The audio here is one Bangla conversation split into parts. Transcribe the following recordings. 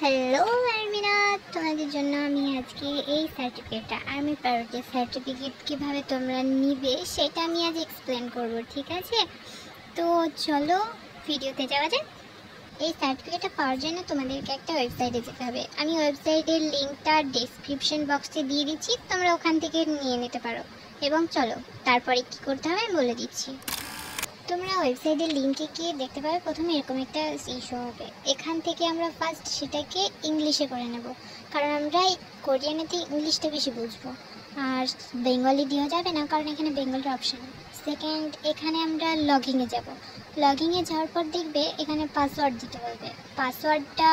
হ্যালো আর্মিনা, তোমাদের জন্য আমি আজকে এই সার্টিফিকেটটা আর্মি প্রায়োরিটি সার্টিফিকেট কীভাবে তোমরা নিবে সেটা আমি আজ এক্সপ্লেন করব। ঠিক আছে, তো চলো ভিডিওতে যাওয়া যাক। এই সার্টিফিকেটটা পাওয়ার জন্য তোমাদেরকে একটা ওয়েবসাইটে যেতে হবে। আমি ওয়েবসাইটের লিঙ্কটা ডেসক্রিপশন বক্সে দিয়ে দিচ্ছি, তোমরা ওখান থেকে নিয়ে নিতে পারো। এবং চলো তারপরে কী করতে হবে বলে দিচ্ছি। তোমরা ওয়েবসাইটের লিঙ্কে গিয়ে দেখতে পাবে প্রথমে এরকম একটা ইস্যু হবে। এখান থেকে আমরা ফার্স্ট সেটাকে ইংলিশে করে নেব, কারণ আমরা কোরিয়ানেতে ইংলিশটা বেশি বুঝবো, আর বেঙ্গলি দেওয়া যাবে না কারণ এখানে বেঙ্গলির অপশান। সেকেন্ড, এখানে আমরা লগইনে যাব। লগইনে যাওয়ার পর দেখবে এখানে পাসওয়ার্ড দিতে বলবে। পাসওয়ার্ডটা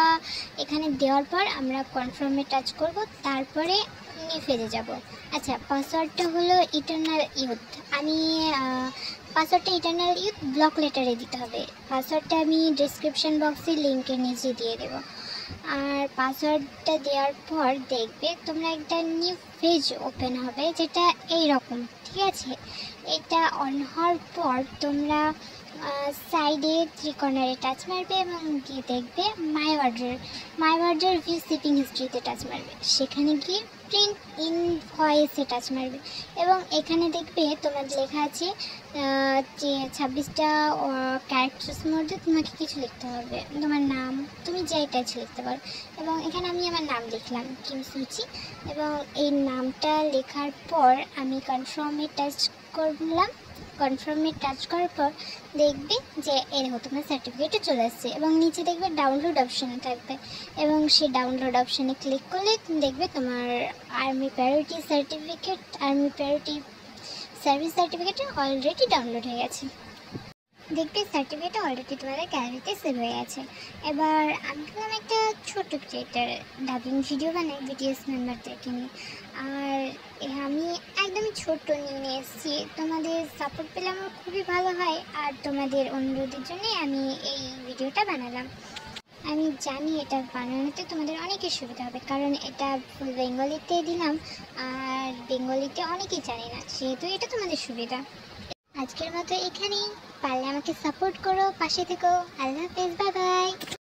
এখানে দেওয়ার পর আমরা কনফার্মে টাচ করব, তারপরে নিফেজে যাব। আচ্ছা, পাসওয়ার্ডটা হলো ইটারনাল ইউথ। আমি পাসওয়ার্ডটা ইটারনাল ইউথ ব্লক লেটারে দিতে হবে। পাসওয়ার্ডটা আমি ডিসক্রিপশন বক্সের লিঙ্কের নিচে দিয়ে দেবো। আর পাসওয়ার্ডটা দেওয়ার পর দেখবে তোমরা একটা নিউ পেজ ওপেন হবে, যেটা এই রকম। ঠিক আছে, এটা অন হওয়ার পর তোমরা সাইডে 3 কর্নারে টাচ মারবে এবং গিয়ে দেখবে মাই অর্ডার ভিউ শিপিং হিস্ট্রিতে টাচ মারবে। সেখানে গিয়ে প্রিন্ট ইন ভয়েসে টাচ মারবে এবং এখানে দেখবে তোমার লেখা আছে যে 26টা ক্যারেক্টার্স মধ্যে তোমাকে কিছু লিখতে হবে, তোমার নাম, তুমি যে টাচ লিখতে পারো। এবং এখানে আমি আমার নাম লিখলাম কিম সুচি, এবং এই নামটা লেখার পর আমি কনফার্মে টাচ করলাম। কনফার্মে টাচ করার পর দেখবে যে এরকম তোমার সার্টিফিকেটে চলে আসছে এবং নিচে দেখবে ডাউনলোড অপশান থাকবে, এবং সেই ডাউনলোড অপশানে ক্লিক করলে দেখবে তোমার army priority service certificate already download হয়ে গেছে। দেখবে সার্টিফিকেটটা অলরেডি তোমাদের গ্যালারিতে সেভ হয়ে গেছে। এবার আমি করলাম একটা ছোট ক্রিয়েটার, ডাবিং ভিডিও বানাই বিটিএস মেম্বারদেরকে নিয়ে, আর আমি একদমই ছোট্ট নিয়ে এসেছি। তোমাদের সাপোর্ট পেলে আমার খুবই ভালো হয়, আর তোমাদের অনুরোধের জন্যে আমি এই ভিডিওটা বানালাম। আমি জানি এটা বানানোতে তোমাদের অনেকের সুবিধা হবে, কারণ এটা ফুল বেঙ্গলিতে দিলাম, আর বেঙ্গলিতে অনেকেই জানি না, সেহেতু এটা তোমাদের সুবিধা। আজকের মতো এখানেই, পারলে আমাকে সাপোর্ট করো, পাশে থেকো। আল্লাহ হাফেজ, বাই বাই।